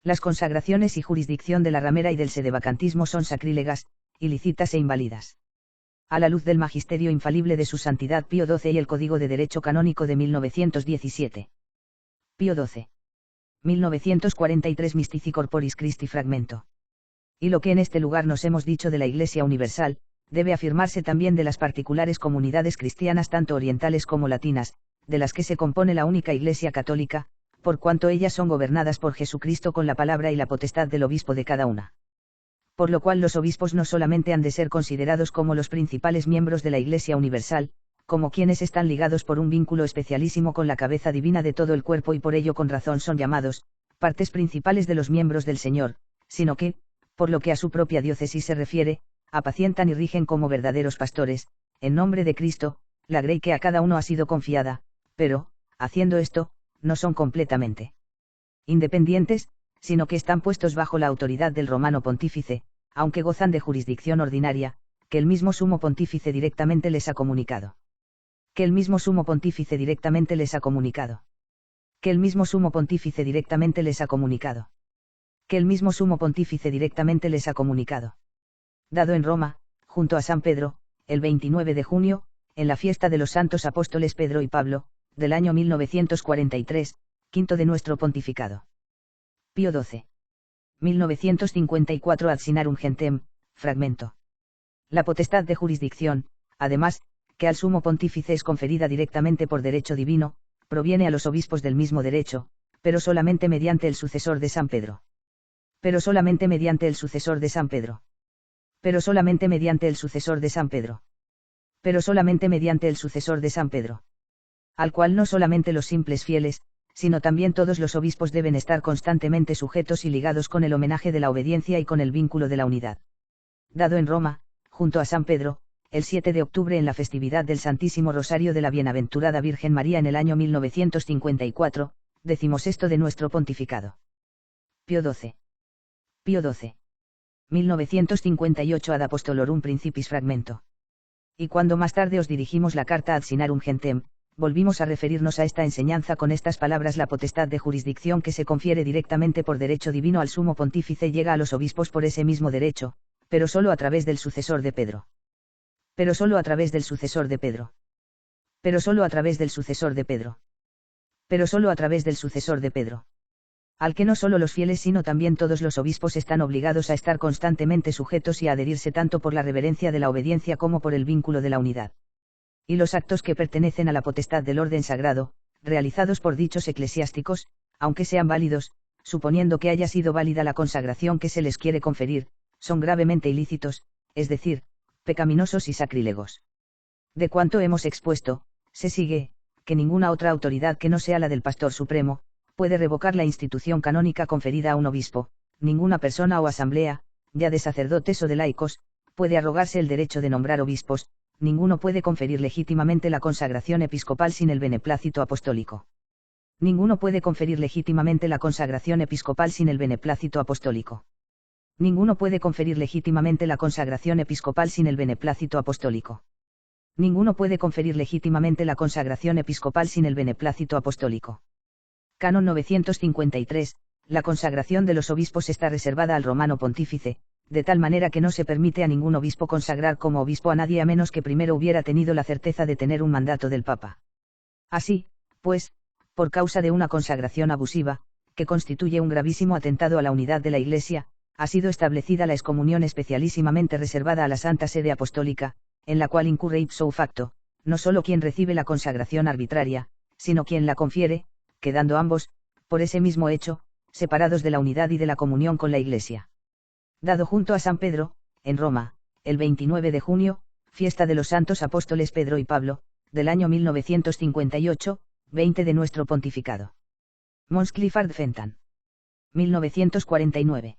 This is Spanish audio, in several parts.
Las consagraciones y jurisdicción de la ramera y del sedevacantismo son sacrílegas, ilícitas e inválidas. A la luz del magisterio infalible de su santidad Pío XII y el Código de Derecho Canónico de 1917. Pío XII. 1943 Mystici Corporis Christi Fragmento. Y lo que en este lugar nos hemos dicho de la Iglesia Universal, debe afirmarse también de las particulares comunidades cristianas tanto orientales como latinas, de las que se compone la única Iglesia católica, por cuanto ellas son gobernadas por Jesucristo con la palabra y la potestad del obispo de cada una. Por lo cual los obispos no solamente han de ser considerados como los principales miembros de la Iglesia Universal, como quienes están ligados por un vínculo especialísimo con la cabeza divina de todo el cuerpo y por ello con razón son llamados, partes principales de los miembros del Señor, sino que, por lo que a su propia diócesis se refiere, apacientan y rigen como verdaderos pastores, en nombre de Cristo, la grey que a cada uno ha sido confiada, pero, haciendo esto, no son completamente independientes, sino que están puestos bajo la autoridad del romano pontífice, aunque gozan de jurisdicción ordinaria, que el mismo sumo pontífice directamente les ha comunicado. Que el mismo sumo pontífice directamente les ha comunicado. Que el mismo sumo pontífice directamente les ha comunicado. Que el mismo sumo pontífice directamente les ha comunicado. Dado en Roma, junto a San Pedro, el 29 de junio, en la fiesta de los santos apóstoles Pedro y Pablo, del año 1943, quinto de nuestro pontificado. Pío XII. 1954 Ad Sinarum Gentem, fragmento. La potestad de jurisdicción, además, que al sumo pontífice es conferida directamente por derecho divino, proviene a los obispos del mismo derecho, pero solamente mediante el sucesor de San Pedro. Pero solamente mediante el sucesor de San Pedro. Pero solamente mediante el sucesor de San Pedro. Pero solamente mediante el sucesor de San Pedro. Al cual no solamente los simples fieles, sino también todos los obispos deben estar constantemente sujetos y ligados con el homenaje de la obediencia y con el vínculo de la unidad. Dado en Roma, junto a San Pedro, el 7 de octubre en la festividad del Santísimo Rosario de la Bienaventurada Virgen María en el año 1954, 16º de nuestro pontificado. Pío XII. Pío XII. 1958 Ad Apostolorum Principis fragmento. Y cuando más tarde os dirigimos la carta Ad Sinarum Gentem, volvimos a referirnos a esta enseñanza con estas palabras: la potestad de jurisdicción que se confiere directamente por derecho divino al sumo pontífice llega a los obispos por ese mismo derecho, pero solo a través del sucesor de Pedro. Pero solo a través del sucesor de Pedro. Pero solo a través del sucesor de Pedro. Pero solo a través del sucesor de Pedro. Al que no solo los fieles sino también todos los obispos están obligados a estar constantemente sujetos y a adherirse tanto por la reverencia de la obediencia como por el vínculo de la unidad. Y los actos que pertenecen a la potestad del orden sagrado, realizados por dichos eclesiásticos, aunque sean válidos, suponiendo que haya sido válida la consagración que se les quiere conferir, son gravemente ilícitos, es decir, pecaminosos y sacrílegos. De cuanto hemos expuesto, se sigue, que ninguna otra autoridad que no sea la del Pastor Supremo, puede revocar la institución canónica conferida a un obispo, ninguna persona o asamblea, ya de sacerdotes o de laicos, puede arrogarse el derecho de nombrar obispos, ninguno puede conferir legítimamente la consagración episcopal sin el beneplácito apostólico. Ninguno puede conferir legítimamente la consagración episcopal sin el beneplácito apostólico. Ninguno puede conferir legítimamente la consagración episcopal sin el beneplácito apostólico. Ninguno puede conferir legítimamente la consagración episcopal sin el beneplácito apostólico. Canon 953, la consagración de los obispos está reservada al romano pontífice, de tal manera que no se permite a ningún obispo consagrar como obispo a nadie a menos que primero hubiera tenido la certeza de tener un mandato del Papa. Así, pues, por causa de una consagración abusiva, que constituye un gravísimo atentado a la unidad de la Iglesia, ha sido establecida la excomunión especialísimamente reservada a la Santa Sede Apostólica, en la cual incurre ipso facto, no solo quien recibe la consagración arbitraria, sino quien la confiere, quedando ambos, por ese mismo hecho, separados de la unidad y de la comunión con la Iglesia. Dado junto a San Pedro, en Roma, el 29 de junio, fiesta de los santos apóstoles Pedro y Pablo, del año 1958, 20 de nuestro pontificado. Mons Clifford Fenton. 1949.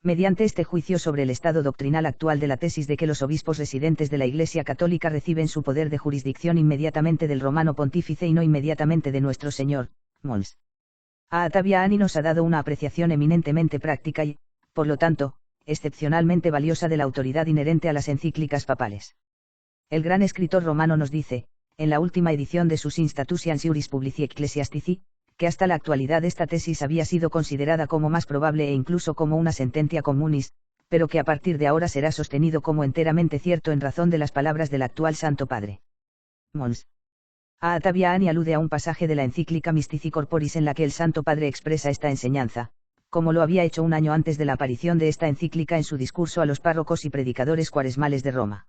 Mediante este juicio sobre el estado doctrinal actual de la tesis de que los obispos residentes de la Iglesia Católica reciben su poder de jurisdicción inmediatamente del romano pontífice y no inmediatamente de nuestro Señor, Mons. A Ataviani nos ha dado una apreciación eminentemente práctica y, por lo tanto, excepcionalmente valiosa de la autoridad inherente a las encíclicas papales. El gran escritor romano nos dice, en la última edición de sus Instatus Iuris Publici Ecclesiastici, que hasta la actualidad esta tesis había sido considerada como más probable e incluso como una sentencia communis, pero que a partir de ahora será sostenido como enteramente cierto en razón de las palabras del actual Santo Padre. Mons. A Ataviani alude a un pasaje de la encíclica Mystici Corporis en la que el Santo Padre expresa esta enseñanza, como lo había hecho un año antes de la aparición de esta encíclica en su discurso a los párrocos y predicadores cuaresmales de Roma.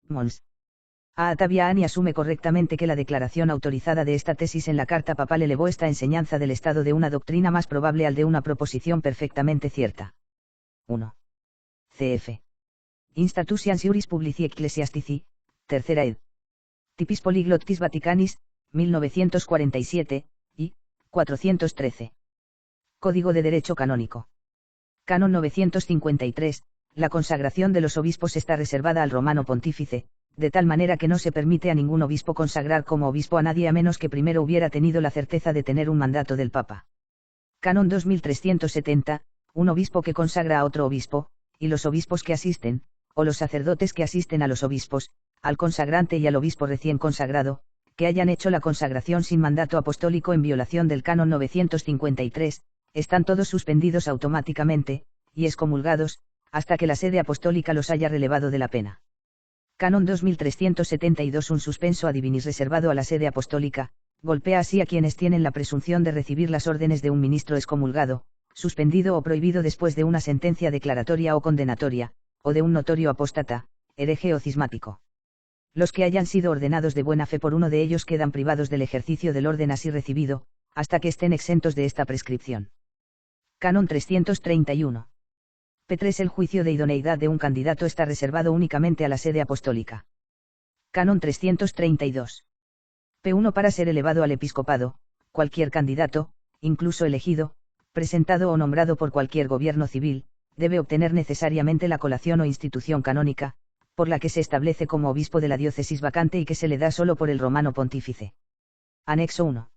Mons. A Ataviani asume correctamente que la declaración autorizada de esta tesis en la carta papal elevó esta enseñanza del estado de una doctrina más probable al de una proposición perfectamente cierta. 1. Cf. Instatusians Iuris Publici Ecclesiastici, tercera ed. Typis Polyglottis Vaticanis, 1947, y 413. Código de Derecho Canónico. Canon 953, la consagración de los obispos está reservada al romano pontífice, de tal manera que no se permite a ningún obispo consagrar como obispo a nadie a menos que primero hubiera tenido la certeza de tener un mandato del Papa. Canon 2370, un obispo que consagra a otro obispo, y los obispos que asisten, o los sacerdotes que asisten a los obispos, al consagrante y al obispo recién consagrado, que hayan hecho la consagración sin mandato apostólico en violación del Canon 953, están todos suspendidos automáticamente, y excomulgados, hasta que la sede apostólica los haya relevado de la pena. Canon 2372 un suspenso a divinis reservado a la sede apostólica, golpea así a quienes tienen la presunción de recibir las órdenes de un ministro excomulgado, suspendido o prohibido después de una sentencia declaratoria o condenatoria, o de un notorio apóstata, hereje o cismático. Los que hayan sido ordenados de buena fe por uno de ellos quedan privados del ejercicio del orden así recibido, hasta que estén exentos de esta prescripción. Canon 331. P3 El juicio de idoneidad de un candidato está reservado únicamente a la sede apostólica. Canon 332. P1 Para ser elevado al episcopado, cualquier candidato, incluso elegido, presentado o nombrado por cualquier gobierno civil, debe obtener necesariamente la colación o institución canónica, por la que se establece como obispo de la diócesis vacante y que se le da solo por el romano pontífice. Anexo 1.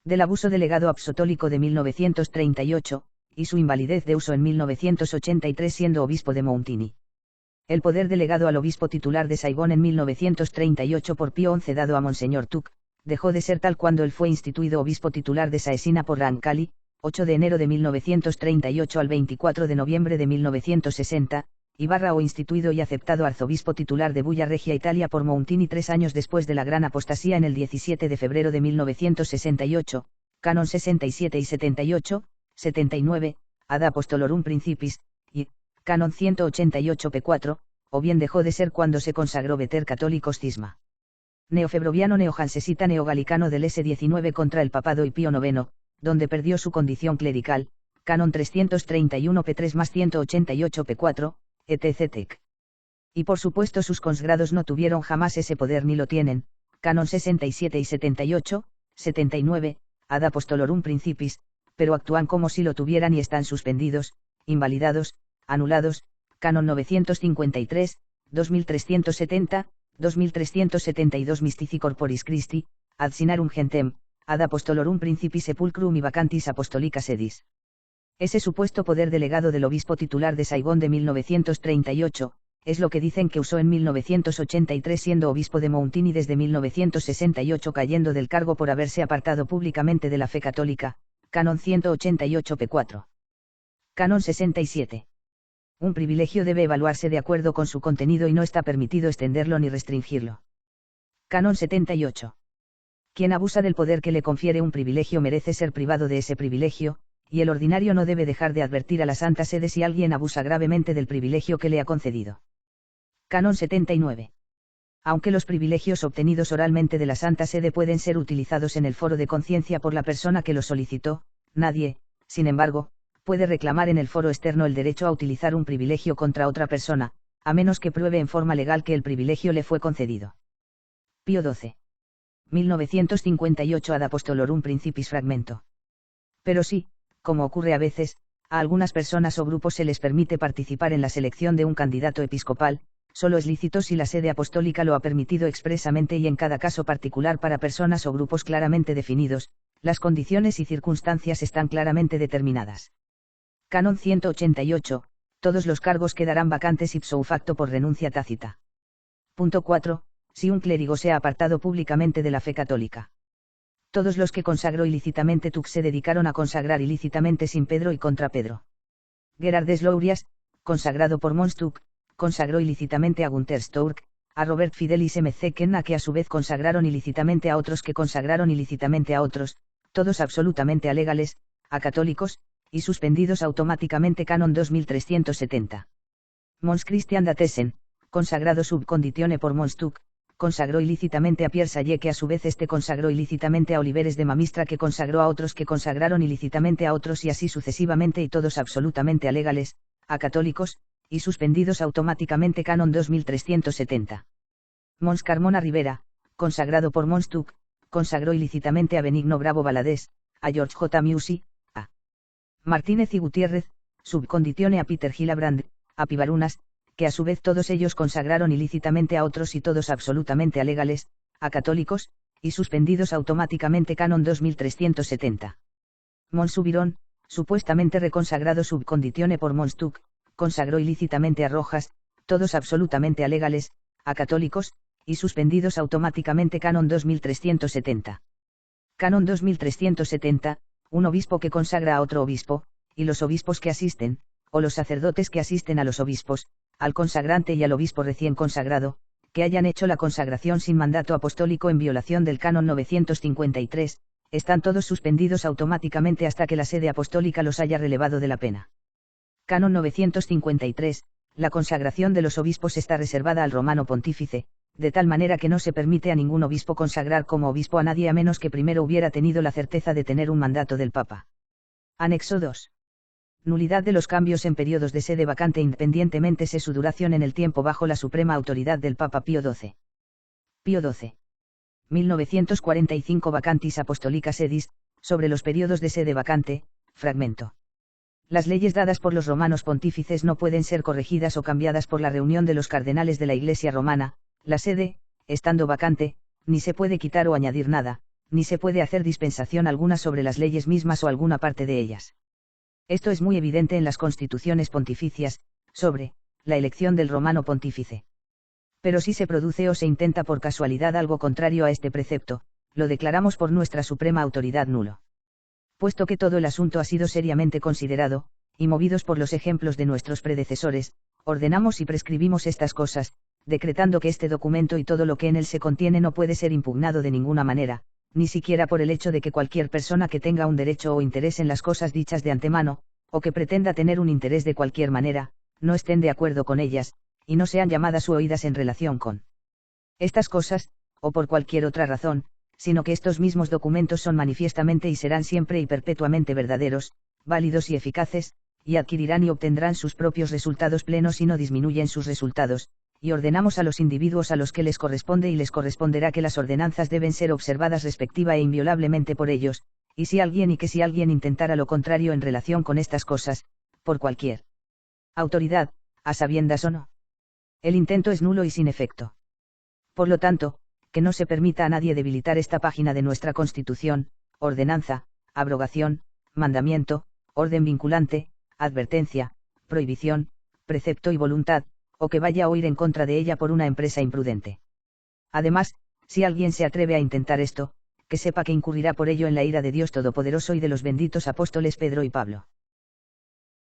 Del abuso delegado apsotólico de 1938, y su invalidez de uso en 1983 siendo obispo de Mountini. El poder delegado al obispo titular de Saigón en 1938 por Pío XI dado a Monseñor Tuc, dejó de ser tal cuando él fue instituido obispo titular de Saesina por Rancali, 8 de enero de 1938 al 24 de noviembre de 1960, o instituido y aceptado arzobispo titular de Bulla Regia Italia por Mountini 3 años después de la gran apostasía en el 17 de febrero de 1968, Canon 67 y 78, 79, Ad Apostolorum Principis, y, Canon 188 p4, o bien dejó de ser cuando se consagró Veter Católicos Cisma. Neofebroviano neojansesita neogalicano del S19 contra el papado y Pío IX, donde perdió su condición clerical, Canon 331 p3 más 188 p4, etc. Tec. Y por supuesto sus consagrados no tuvieron jamás ese poder ni lo tienen, Canon 67 y 78, 79, Ad Apostolorum Principis, pero actúan como si lo tuvieran y están suspendidos, invalidados, anulados, Canon 953, 2370, 2372 Mystici Corporis Christi, ad sinarum gentem, ad apostolorum principis sepulcrum y vacantis apostolica sedis. Ese supuesto poder delegado del obispo titular de Saigón de 1938, es lo que dicen que usó en 1983 siendo obispo de Mountini desde 1968 cayendo del cargo por haberse apartado públicamente de la fe católica, Canon 188 p4. Canon 67. Un privilegio debe evaluarse de acuerdo con su contenido y no está permitido extenderlo ni restringirlo. Canon 78. Quien abusa del poder que le confiere un privilegio merece ser privado de ese privilegio, y el ordinario no debe dejar de advertir a la Santa Sede si alguien abusa gravemente del privilegio que le ha concedido. Canon 79. Aunque los privilegios obtenidos oralmente de la Santa Sede pueden ser utilizados en el foro de conciencia por la persona que los solicitó, nadie, sin embargo, puede reclamar en el foro externo el derecho a utilizar un privilegio contra otra persona, a menos que pruebe en forma legal que el privilegio le fue concedido. Pío XII. 1958 Ad Apostolorum Principis fragmento. Pero sí, como ocurre a veces, a algunas personas o grupos se les permite participar en la selección de un candidato episcopal, solo es lícito si la sede apostólica lo ha permitido expresamente y en cada caso particular para personas o grupos claramente definidos, las condiciones y circunstancias están claramente determinadas. Canon 188, todos los cargos quedarán vacantes ipso facto por renuncia tácita. Punto 4. Si un clérigo se ha apartado públicamente de la fe católica. Todos los que consagró ilícitamente Tuk se dedicaron a consagrar ilícitamente sin Pedro y contra Pedro. Gerard Slourias, consagrado por Mons Tuk, consagró ilícitamente a Gunther Stork, a Robert Fidelis McKenna, que a su vez consagraron ilícitamente a otros que consagraron ilícitamente a otros, todos absolutamente alegales, a católicos, y suspendidos automáticamente canon 2370. Mons Christian Datessen, consagrado sub conditione por Mons Tuk, consagró ilícitamente a Pierre Sayé, que a su vez consagró ilícitamente a Oliveres de Mamistra, que consagró a otros que consagraron ilícitamente a otros, y así sucesivamente, y todos absolutamente alegales, a católicos, y suspendidos automáticamente canon 2370. Mons Carmona Rivera, consagrado por Mons Tuk, consagró ilícitamente a Benigno Bravo Valadés, a George J. Musi, a Martínez y Gutiérrez, subconditione a Peter Gillibrand, a Pivarunas, que a su vez todos ellos consagraron ilícitamente a otros, y todos absolutamente alegales, a católicos, y suspendidos automáticamente canon 2370. Mons Subirón, supuestamente reconsagrado subconditione por Mons Tuk, consagró ilícitamente a Rojas, todos absolutamente alegales, a católicos, y suspendidos automáticamente canon 2370. Canon 2370, un obispo que consagra a otro obispo, y los obispos que asisten, o los sacerdotes que asisten a los obispos, al consagrante y al obispo recién consagrado, que hayan hecho la consagración sin mandato apostólico en violación del canon 953, están todos suspendidos automáticamente hasta que la sede apostólica los haya relevado de la pena. Canon 953, la consagración de los obispos está reservada al romano pontífice, de tal manera que no se permite a ningún obispo consagrar como obispo a nadie a menos que primero hubiera tenido la certeza de tener un mandato del Papa. Anexo 2. Nulidad de los cambios en periodos de sede vacante independientemente de su duración en el tiempo bajo la suprema autoridad del Papa Pío XII. Pío XII. 1945 Vacantis Apostolica Sedis, sobre los periodos de sede vacante, fragmento. Las leyes dadas por los romanos pontífices no pueden ser corregidas o cambiadas por la reunión de los cardenales de la Iglesia romana, la sede, estando vacante, ni se puede quitar o añadir nada, ni se puede hacer dispensación alguna sobre las leyes mismas o alguna parte de ellas. Esto es muy evidente en las constituciones pontificias, sobre la elección del romano pontífice. Pero si se produce o se intenta por casualidad algo contrario a este precepto, lo declaramos por nuestra suprema autoridad nulo. Puesto que todo el asunto ha sido seriamente considerado, y movidos por los ejemplos de nuestros predecesores, ordenamos y prescribimos estas cosas, decretando que este documento y todo lo que en él se contiene no puede ser impugnado de ninguna manera, ni siquiera por el hecho de que cualquier persona que tenga un derecho o interés en las cosas dichas de antemano, o que pretenda tener un interés de cualquier manera, no estén de acuerdo con ellas, y no sean llamadas u oídas en relación con estas cosas, o por cualquier otra razón, sino que estos mismos documentos son manifiestamente y serán siempre y perpetuamente verdaderos, válidos y eficaces, y adquirirán y obtendrán sus propios resultados plenos y no disminuyen sus resultados, y ordenamos a los individuos a los que les corresponde y les corresponderá que las ordenanzas deben ser observadas respectiva e inviolablemente por ellos, y si alguien intentara lo contrario en relación con estas cosas, por cualquier autoridad, a sabiendas o no, el intento es nulo y sin efecto. Por lo tanto, que no se permita a nadie debilitar esta página de nuestra Constitución, ordenanza, abrogación, mandamiento, orden vinculante, advertencia, prohibición, precepto y voluntad, o que vaya a oír en contra de ella por una empresa imprudente. Además, si alguien se atreve a intentar esto, que sepa que incurrirá por ello en la ira de Dios Todopoderoso y de los benditos apóstoles Pedro y Pablo.